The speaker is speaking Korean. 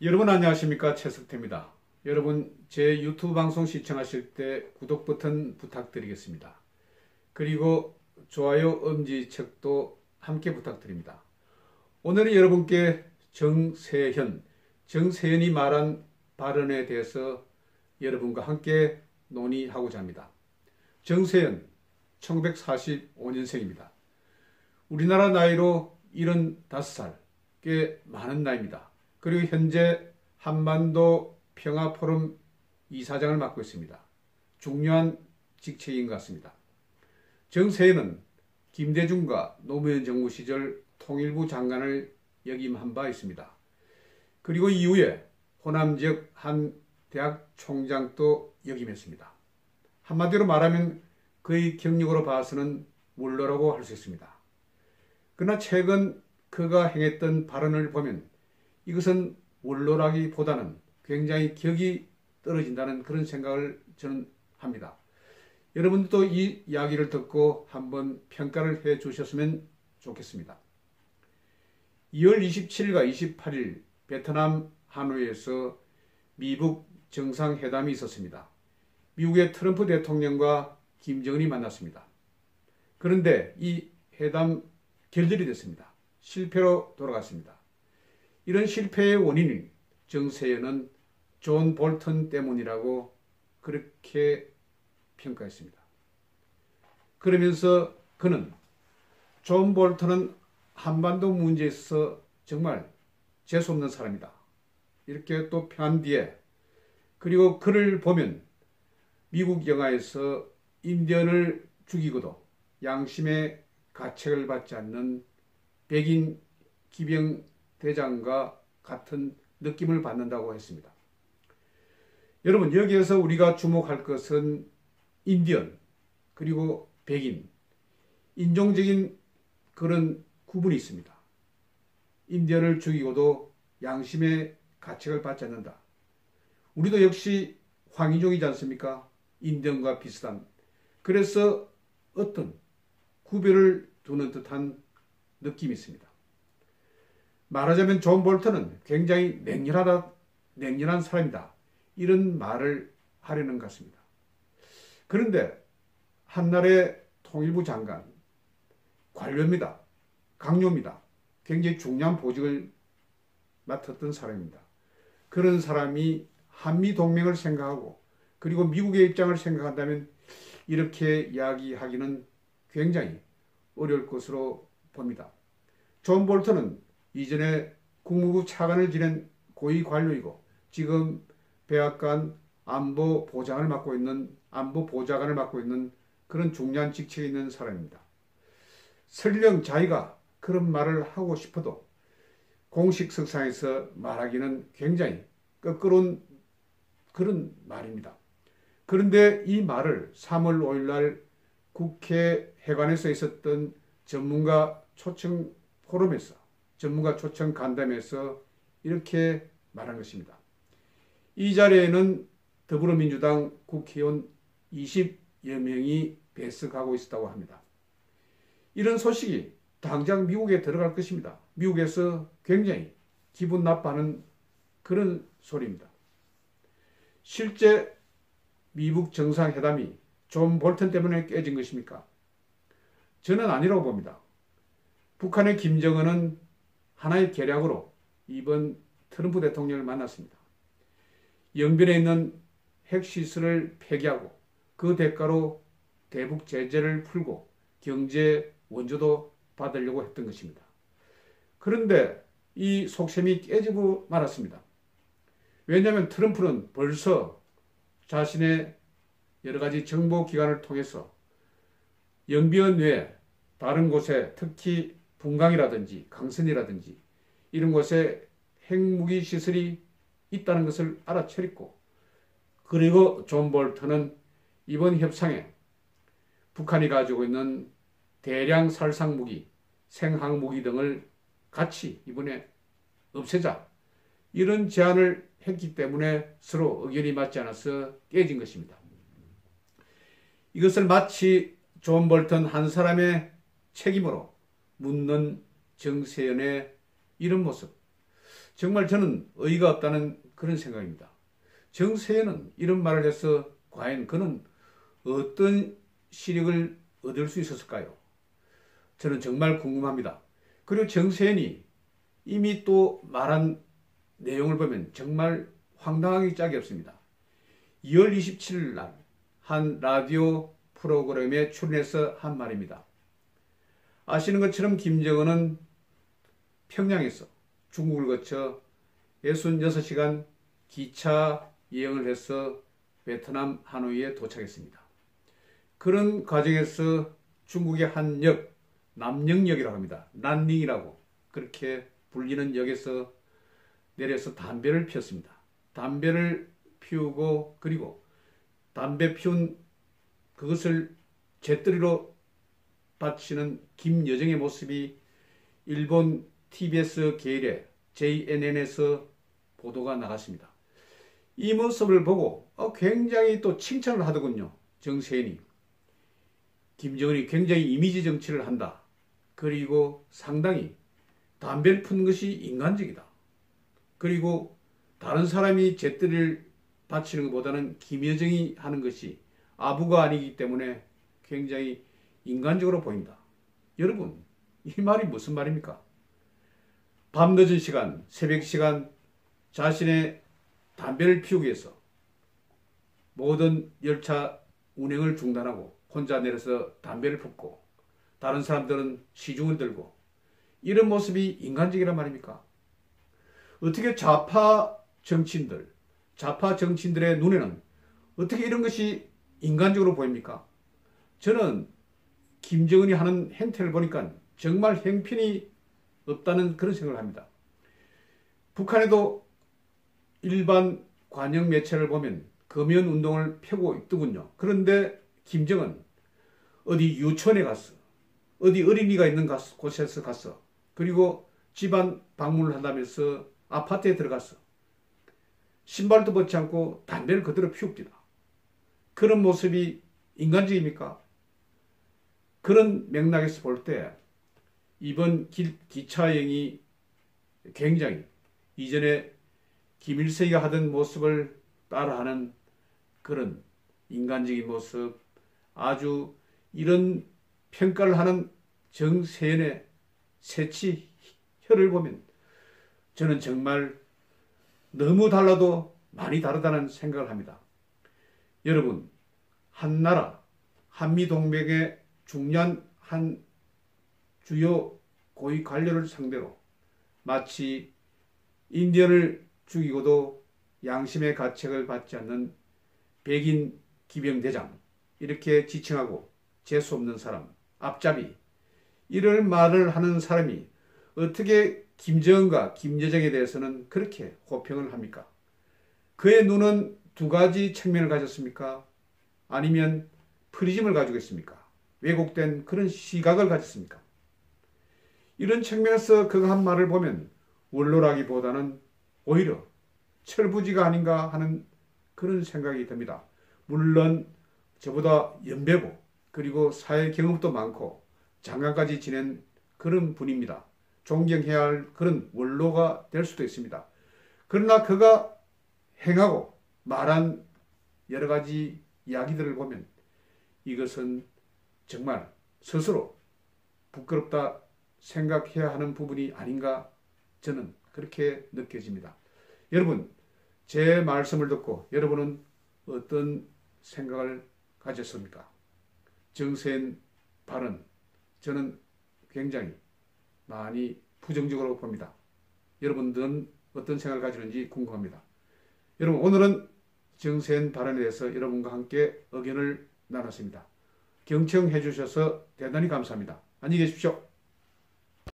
여러분 안녕하십니까, 최석태입니다. 여러분 제 유튜브 방송 시청하실 때 구독 버튼 부탁드리겠습니다. 그리고 좋아요, 엄지척도 함께 부탁드립니다. 오늘은 여러분께 정세현이 말한 발언에 대해서 여러분과 함께 논의하고자 합니다. 정세현 1945년생입니다. 우리나라 나이로 75살, 꽤 많은 나이입니다. 그리고 현재 한반도 평화포럼 이사장을 맡고 있습니다. 중요한 직책인 것 같습니다. 정세현은 김대중과 노무현 정부 시절 통일부 장관을 역임한 바 있습니다. 그리고 이후에 호남 지역 한 대학 총장도 역임했습니다. 한마디로 말하면 그의 경력으로 봐서는 원로라고 할 수 있습니다. 그러나 최근 그가 행했던 발언을 보면 이것은 원로라기보다는 굉장히 격이 떨어진다는 그런 생각을 저는 합니다. 여러분들도 이 이야기를 듣고 한번 평가를 해 주셨으면 좋겠습니다. 2월 27일과 28일 베트남 하노이에서 미북 정상회담이 있었습니다. 미국의 트럼프 대통령과 김정은이 만났습니다. 그런데 이 회담 결렬이 됐습니다. 실패로 돌아갔습니다. 이런 실패의 원인은 정세현은 존 볼턴 때문이라고 그렇게 평가했습니다. 그러면서 그는 존 볼턴은 한반도 문제에 있어서 정말 재수없는 사람이다, 이렇게 또 표한 뒤에, 그리고 그를 보면 미국 영화에서 인디언을 죽이고도 양심의 가책을 받지 않는 백인 기병 대장과 같은 느낌을 받는다고 했습니다. 여러분, 여기에서 우리가 주목할 것은 인디언 그리고 백인, 인종적인 그런 구분이 있습니다. 인디언을 죽이고도 양심의 가책을 받지 않는다. 우리도 역시 황인종이지 않습니까? 인디언과 비슷한. 그래서 어떤 구별을 두는 듯한 느낌이 있습니다. 말하자면 존 볼턴은 굉장히 냉철한 사람이다, 이런 말을 하려는 것 같습니다. 그런데 한날의 통일부 장관, 관료입니다. 강요입니다. 굉장히 중요한 보직을 맡았던 사람입니다. 그런 사람이 한미동맹을 생각하고 그리고 미국의 입장을 생각한다면 이렇게 이야기하기는 굉장히 어려울 것으로 봅니다. 존 볼턴은 이전에 국무부 차관을 지낸 고위 관료이고 지금 백악관 안보보좌관을 맡고 있는 그런 중요한 직책에 있는 사람입니다. 설령 자기가 그런 말을 하고 싶어도 공식 석상에서 말하기는 굉장히 껄끄러운 그런 말입니다. 그런데 이 말을 3월 5일 날 국회 회관에서 있었던 전문가 초청 포럼에서, 전문가 초청 간담회에서 이렇게 말한 것입니다. 이 자리에는 더불어민주당 국회의원 20여 명이 배석하고 있었다고 합니다. 이런 소식이 당장 미국에 들어갈 것입니다. 미국에서 굉장히 기분 나빠하는 그런 소리입니다. 실제 미북 정상회담이 존 볼턴 때문에 깨진 것입니까? 저는 아니라고 봅니다. 북한의 김정은은 하나의 계략으로 이번 트럼프 대통령을 만났습니다. 영변에 있는 핵시설을 폐기하고 그 대가로 대북 제재를 풀고 경제 원조도 받으려고 했던 것입니다. 그런데 이 속셈이 깨지고 말았습니다. 왜냐하면 트럼프는 벌써 자신의 여러 가지 정보기관을 통해서 영변 외에 다른 곳에, 특히 분강이라든지 강선이라든지 이런 곳에 핵무기 시설이 있다는 것을 알아차렸고, 그리고 존 볼턴은 이번 협상에 북한이 가지고 있는 대량 살상무기, 생항무기 등을 같이 이번에 없애자, 이런 제안을 했기 때문에 서로 의견이 맞지 않아서 깨진 것입니다. 이것을 마치 존 볼턴 한 사람의 책임으로 묻는 정세현의 이런 모습, 정말 저는 의의가 없다는 그런 생각입니다. 정세현은 이런 말을 해서 과연 그는 어떤 실력을 얻을 수 있었을까요? 저는 정말 궁금합니다. 그리고 정세현이 이미 또 말한 내용을 보면 정말 황당하기 짝이 없습니다. 2월 27일 날 한 라디오 프로그램에 출연해서 한 말입니다. 아시는 것처럼 김정은은 평양에서 중국을 거쳐 66시간 기차 여행을 해서 베트남 하노이에 도착했습니다. 그런 과정에서 중국의 한 역, 남영역이라고 합니다. 난닝이라고 그렇게 불리는 역에서 내려서 담배를 피웠습니다. 담배를 피우고 그리고 담배 피운 그것을 재떨이로 바치는 김여정의 모습이 일본 TBS 계열의 JNN에서 보도가 나갔습니다. 이 모습을 보고 굉장히 또 칭찬을 하더군요. 정세현이. 김정은이 굉장히 이미지 정치를 한다. 그리고 상당히 담배를 푼 것이 인간적이다. 그리고 다른 사람이 재떨이를 바치는 것보다는 김여정이 하는 것이 아부가 아니기 때문에 굉장히 인간적으로 보인다. 여러분, 이 말이 무슨 말입니까? 밤늦은 시간, 새벽 시간 자신의 담배를 피우기 위해서 모든 열차 운행을 중단하고 혼자 내려서 담배를 품고 다른 사람들은 시중을 들고 이런 모습이 인간적이란 말입니까? 어떻게 좌파 정치인들의 눈에는 어떻게 이런 것이 인간적으로 보입니까? 저는 김정은이 하는 행태를 보니까 정말 형편이 없다는 그런 생각을 합니다. 북한에도 일반 관영 매체를 보면 검연 운동을 펴고 있더군요. 그런데 김정은 어디 유치원에 갔어. 어디 어린이가 있는 곳에서 갔어. 그리고 집안 방문을 한다면서 아파트에 들어갔어. 신발도 벗지 않고 담배를 그대로 피웁니다. 그런 모습이 인간적입니까? 그런 맥락에서 볼 때 이번 기차 여행이 굉장히 이전에 김일성이가 하던 모습을 따라하는 그런 인간적인 모습, 아주 이런 평가를 하는 정세현의 새치혀를 보면 저는 정말 너무 달라도 많이 다르다는 생각을 합니다. 여러분, 한 나라, 한미동맹의 중요한 한 주요 고위 관료를 상대로 마치 인디언을 죽이고도 양심의 가책을 받지 않는 백인 기병대장, 이렇게 지칭하고 재수없는 사람, 앞잡이, 이런 말을 하는 사람이 어떻게 김정은과 김여정에 대해서는 그렇게 호평을 합니까? 그의 눈은 두 가지 측면을 가졌습니까? 아니면 프리즘을 가지고 있습니까? 왜곡된 그런 시각을 가졌습니까? 이런 측면에서 그가 한 말을 보면 원로라기보다는 오히려 철부지가 아닌가 하는 그런 생각이 듭니다. 물론 저보다 연배고 그리고 사회 경험도 많고 장관까지 지낸 그런 분입니다. 존경해야 할 그런 원로가 될 수도 있습니다. 그러나 그가 행하고 말한 여러 가지 이야기들을 보면 이것은 정말 스스로 부끄럽다 생각해야 하는 부분이 아닌가 저는 그렇게 느껴집니다. 여러분, 제 말씀을 듣고 여러분은 어떤 생각을 가졌습니까? 정세현 발언, 저는 굉장히 많이 부정적으로 봅니다. 여러분들은 어떤 생각을 가지는지 궁금합니다. 여러분, 오늘은 정세현 발언에 대해서 여러분과 함께 의견을 나눴습니다. 경청해 주셔서 대단히 감사합니다. 안녕히 계십시오.